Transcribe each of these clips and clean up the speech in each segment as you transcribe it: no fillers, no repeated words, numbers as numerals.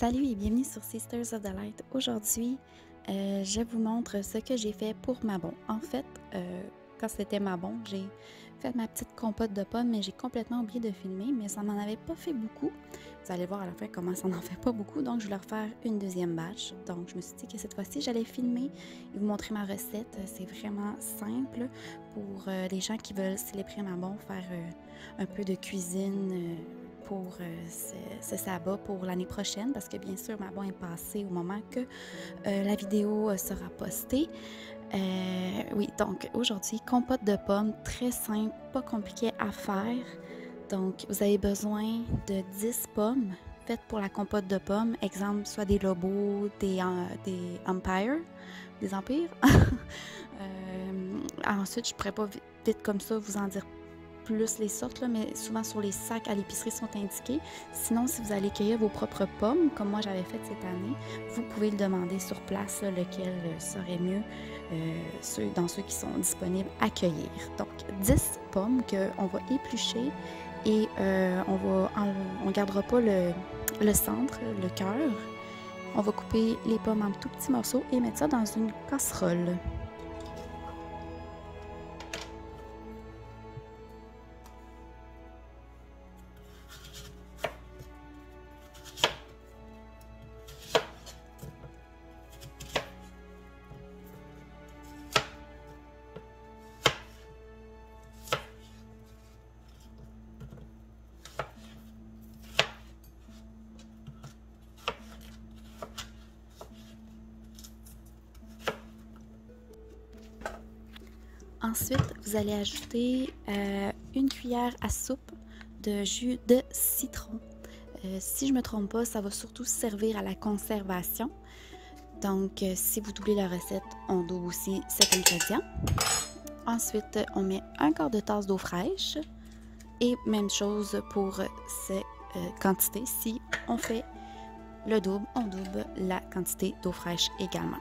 Salut et bienvenue sur Sisters of the Light. Aujourd'hui, je vous montre ce que j'ai fait pour ma bon. En fait, quand c'était ma bon, j'ai fait ma petite compote de pommes, mais j'ai complètement oublié de filmer, mais ça m'en avait pas fait beaucoup. Vous allez voir à la fin comment ça n'en fait pas beaucoup, donc je vais leur faire une deuxième batch. Donc je me suis dit que cette fois-ci, j'allais filmer et vous montrer ma recette. C'est vraiment simple pour les gens qui veulent célébrer ma bon, faire un peu de cuisine pour ce sabbat pour l'année prochaine, parce que bien sûr ma bon est passée au moment que la vidéo sera postée. Oui, donc aujourd'hui, compote de pommes, très simple, pas compliqué à faire. Donc vous avez besoin de 10 pommes faites pour la compote de pommes, exemple soit des lobos, des empires, des empires. Ensuite, je ne pourrais pas vite comme ça vous en dire plus les sortes, là, mais souvent sur les sacs à l'épicerie sont indiqués. Sinon, si vous allez cueillir vos propres pommes, comme moi j'avais fait cette année, vous pouvez le demander sur place, là, lequel serait mieux dans ceux qui sont disponibles à cueillir. Donc, 10 pommes qu'on va éplucher et on ne gardera pas le centre, le cœur. On va couper les pommes en tout petits morceaux et mettre ça dans une casserole. Ensuite, vous allez ajouter une cuillère à soupe de jus de citron. Si je ne me trompe pas, ça va surtout servir à la conservation. Donc, si vous doublez la recette, on double aussi cet ingrédient. Ensuite, on met un quart de tasse d'eau fraîche. Et même chose pour ces quantités. Si on fait le double, on double la quantité d'eau fraîche également.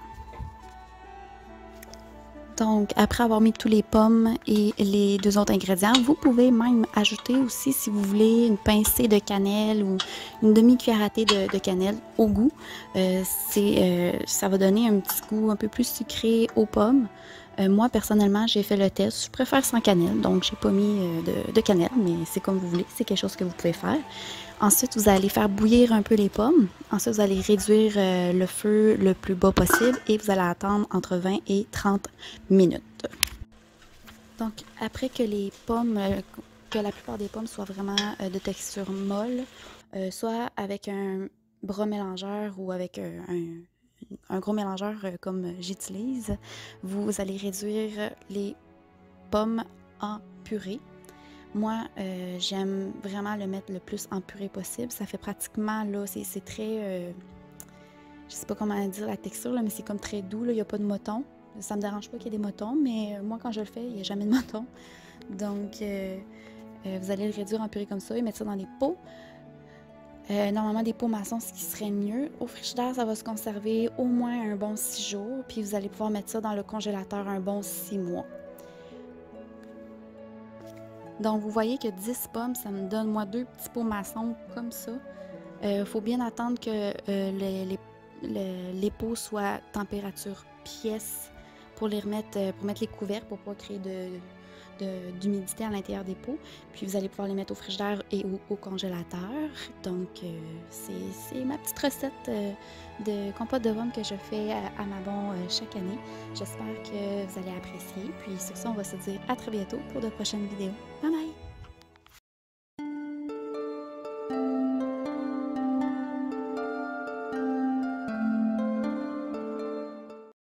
Donc, après avoir mis tous les pommes et les deux autres ingrédients, vous pouvez même ajouter aussi, si vous voulez, une pincée de cannelle ou une demi-cuillère à thé de cannelle au goût. Ça va donner un petit goût un peu plus sucré aux pommes. Moi, personnellement, j'ai fait le test. Je préfère sans cannelle, donc j'ai pas mis de cannelle, mais c'est comme vous voulez. C'est quelque chose que vous pouvez faire. Ensuite, vous allez faire bouillir un peu les pommes. Ensuite, vous allez réduire le feu le plus bas possible et vous allez attendre entre 20 et 30 minutes. Donc, après que les pommes, que la plupart des pommes soient vraiment de texture molle, soit avec un bras mélangeur ou avec un gros mélangeur comme j'utilise, vous allez réduire les pommes en purée. Moi, j'aime vraiment le mettre le plus en purée possible. Ça fait pratiquement, là, c'est très, je sais pas comment dire la texture, là, mais c'est comme très doux, là, il n'y a pas de mouton. Ça me dérange pas qu'il y ait des moutons, mais moi, quand je le fais, il n'y a jamais de moutons. Donc, vous allez le réduire en purée comme ça et mettre ça dans des pots. Normalement, des pots maçons, ce qui serait mieux. Au frigidaire, ça va se conserver au moins un bon 6 jours. Puis vous allez pouvoir mettre ça dans le congélateur un bon 6 mois. Donc, vous voyez que 10 pommes, ça me donne, moi, 2 petits pots maçons comme ça. Faut bien attendre que les pots soient température pièce pour les remettre, pour mettre les couverts pour ne pas créer d'humidité à l'intérieur des pots. Puis vous allez pouvoir les mettre au frigidaire et au congélateur. Donc, c'est ma petite recette de compote de pommes que je fais à ma bon chaque année. J'espère que vous allez apprécier. Puis sur ça, on va se dire à très bientôt pour de prochaines vidéos. Bye bye!